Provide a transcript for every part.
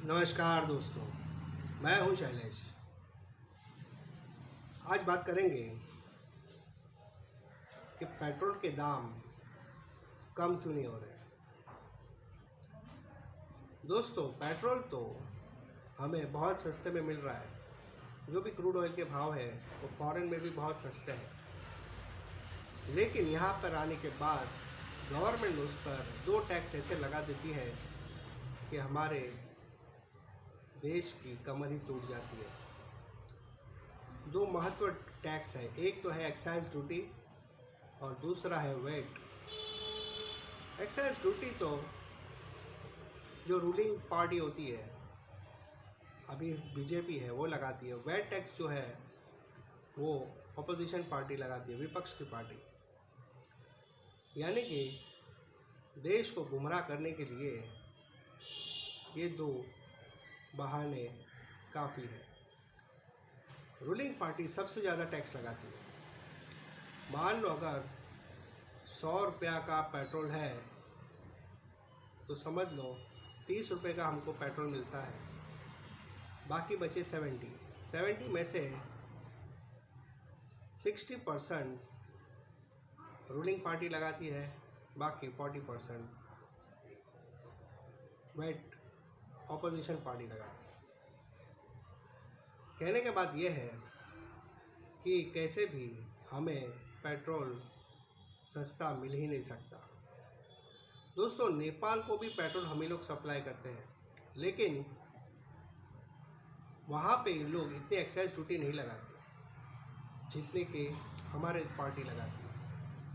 नमस्कार दोस्तों, मैं हूं शैलेश। आज बात करेंगे कि पेट्रोल के दाम कम क्यों नहीं हो रहे। दोस्तों, पेट्रोल तो हमें बहुत सस्ते में मिल रहा है। जो भी क्रूड ऑयल के भाव है वो फॉरेन में भी बहुत सस्ते हैं, लेकिन यहाँ पर आने के बाद गवर्नमेंट उस पर 2 टैक्स ऐसे लगा देती है कि हमारे देश की कमर ही टूट जाती है। 2 महत्व टैक्स है, एक तो है एक्साइज ड्यूटी और दूसरा है वेट। एक्साइज ड्यूटी तो जो रूलिंग पार्टी होती है, अभी बीजेपी है, वो लगाती है। वेट टैक्स जो है वो अपोजिशन पार्टी लगाती है, विपक्ष की पार्टी। यानी कि देश को गुमराह करने के लिए ये 2 बहाने काफ़ी है। रूलिंग पार्टी सबसे ज़्यादा टैक्स लगाती है। मान लो अगर 100 रुपया का पेट्रोल है तो समझ लो 30 रुपये का हमको पेट्रोल मिलता है, बाकी बचे 70 में से 60% रूलिंग पार्टी लगाती है, बाकी 40% वेट ऑपोजिशन पार्टी लगाती है। कहने के बाद ये है कि कैसे भी हमें पेट्रोल सस्ता मिल ही नहीं सकता। दोस्तों, नेपाल को भी पेट्रोल हम ही लोग सप्लाई करते हैं, लेकिन वहाँ पे लोग इतने एक्साइज ड्यूटी नहीं लगाते जितने कि हमारे पार्टी लगाती है,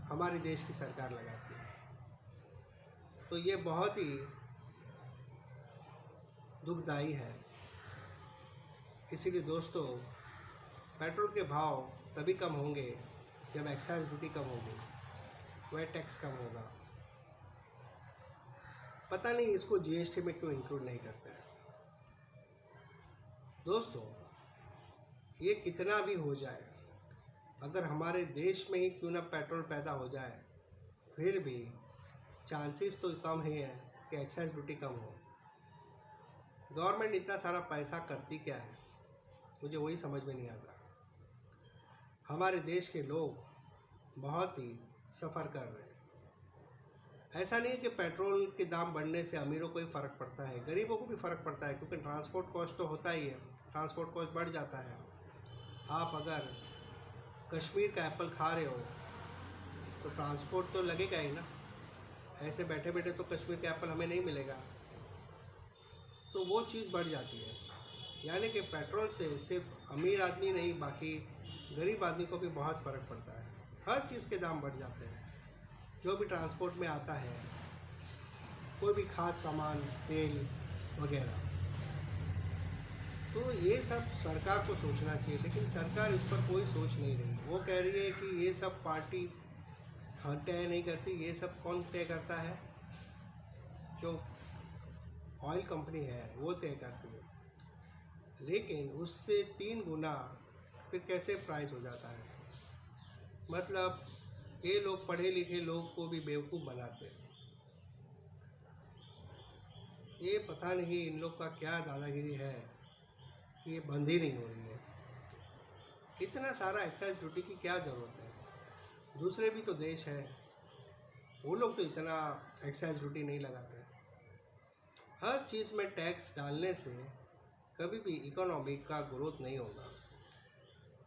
हमारे देश की सरकार लगाती है। तो ये बहुत ही दुखदाई है। इसीलिए दोस्तों, पेट्रोल के भाव तभी कम होंगे जब एक्साइज ड्यूटी कम होगी, वेट टैक्स कम होगा। पता नहीं इसको जीएसटी में क्यों इंक्लूड नहीं करते हैं। दोस्तों, ये कितना भी हो जाए, अगर हमारे देश में ही क्यों ना पेट्रोल पैदा हो जाए, फिर भी चांसेस तो कम ही है कि एक्साइज ड्यूटी कम हो। गवर्नमेंट इतना सारा पैसा करती क्या है, मुझे वही समझ में नहीं आता। हमारे देश के लोग बहुत ही सफ़र कर रहे हैं। ऐसा नहीं है कि पेट्रोल के दाम बढ़ने से अमीरों को ही फ़र्क पड़ता है, गरीबों को भी फ़र्क पड़ता है, क्योंकि ट्रांसपोर्ट कॉस्ट तो होता ही है। ट्रांसपोर्ट कॉस्ट बढ़ जाता है। आप अगर कश्मीर का एप्पल खा रहे हो तो ट्रांसपोर्ट तो लगेगा ही ना। ऐसे बैठे बैठे तो कश्मीर का एप्पल हमें नहीं मिलेगा, तो वो चीज़ बढ़ जाती है। यानी कि पेट्रोल से सिर्फ अमीर आदमी नहीं, बाकी गरीब आदमी को भी बहुत फ़र्क पड़ता है। हर चीज़ के दाम बढ़ जाते हैं। जो भी ट्रांसपोर्ट में आता है, कोई भी खाद्य सामान, तेल वगैरह, तो ये सब सरकार को सोचना चाहिए, लेकिन सरकार इस पर कोई सोच नहीं रही। वो कह रही है कि ये सब पार्टी तय नहीं करती। ये सब कौन तय करता है? जो ऑयल कंपनी है वो तय करती है, लेकिन उससे 3 गुना फिर कैसे प्राइस हो जाता है। मतलब ये लोग पढ़े लिखे लोग को भी बेवकूफ़ बनाते हैं। ये पता नहीं इन लोग का क्या दादागिरी है कि ये बंद ही नहीं हो रही है। इतना सारा एक्साइज ड्यूटी की क्या ज़रूरत है? दूसरे भी तो देश है, वो लोग तो इतना एक्साइज ड्यूटी नहीं लगाते। हर चीज़ में टैक्स डालने से कभी भी इकोनॉमी का ग्रोथ नहीं होगा।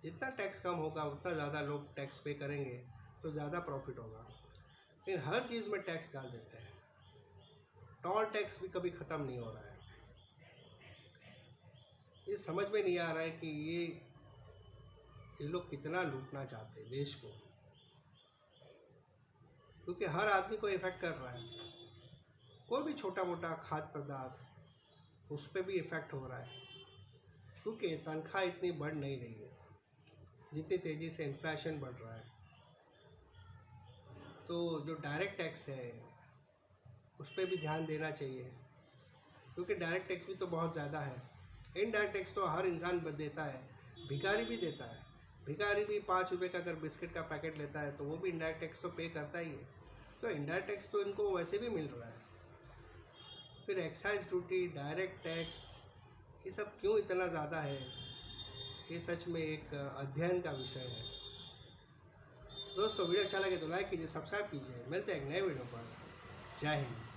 जितना टैक्स कम होगा उतना ज़्यादा लोग टैक्स पे करेंगे, तो ज़्यादा प्रॉफिट होगा। लेकिन हर चीज़ में टैक्स डाल देते हैं। टोल टैक्स भी कभी ख़त्म नहीं हो रहा है। ये समझ में नहीं आ रहा है कि ये लोग कितना लूटना चाहते हैं देश को, क्योंकि हर आदमी को इफ़ेक्ट कर रहा है। कोई भी छोटा मोटा खाद्य पदार्थ, उस पर भी इफ़ेक्ट हो रहा है, क्योंकि तनख्वाह इतनी बढ़ नहीं रही है जितनी तेज़ी से इन्फ्लेशन बढ़ रहा है। तो जो डायरेक्ट टैक्स है उस पर भी ध्यान देना चाहिए, क्योंकि डायरेक्ट टैक्स भी तो बहुत ज़्यादा है। इनडायरेक्ट टैक्स तो हर इंसान देता है, भिखारी भी देता है। भिखारी भी 5 रुपये का अगर बिस्किट का पैकेट लेता है तो वो भी इनडायरेक्ट टैक्स तो पे करता ही है। तो इनडायरेक्ट टैक्स तो इनको वैसे भी मिल रहा है। फिर एक्साइज ड्यूटी, डायरेक्ट टैक्स, ये सब क्यों इतना ज़्यादा है, ये सच में एक अध्ययन का विषय है। दोस्तों वीडियो अच्छा लगे तो लाइक कीजिए, सब्सक्राइब कीजिए। मिलते हैं एक नए वीडियो पर। जय हिंद।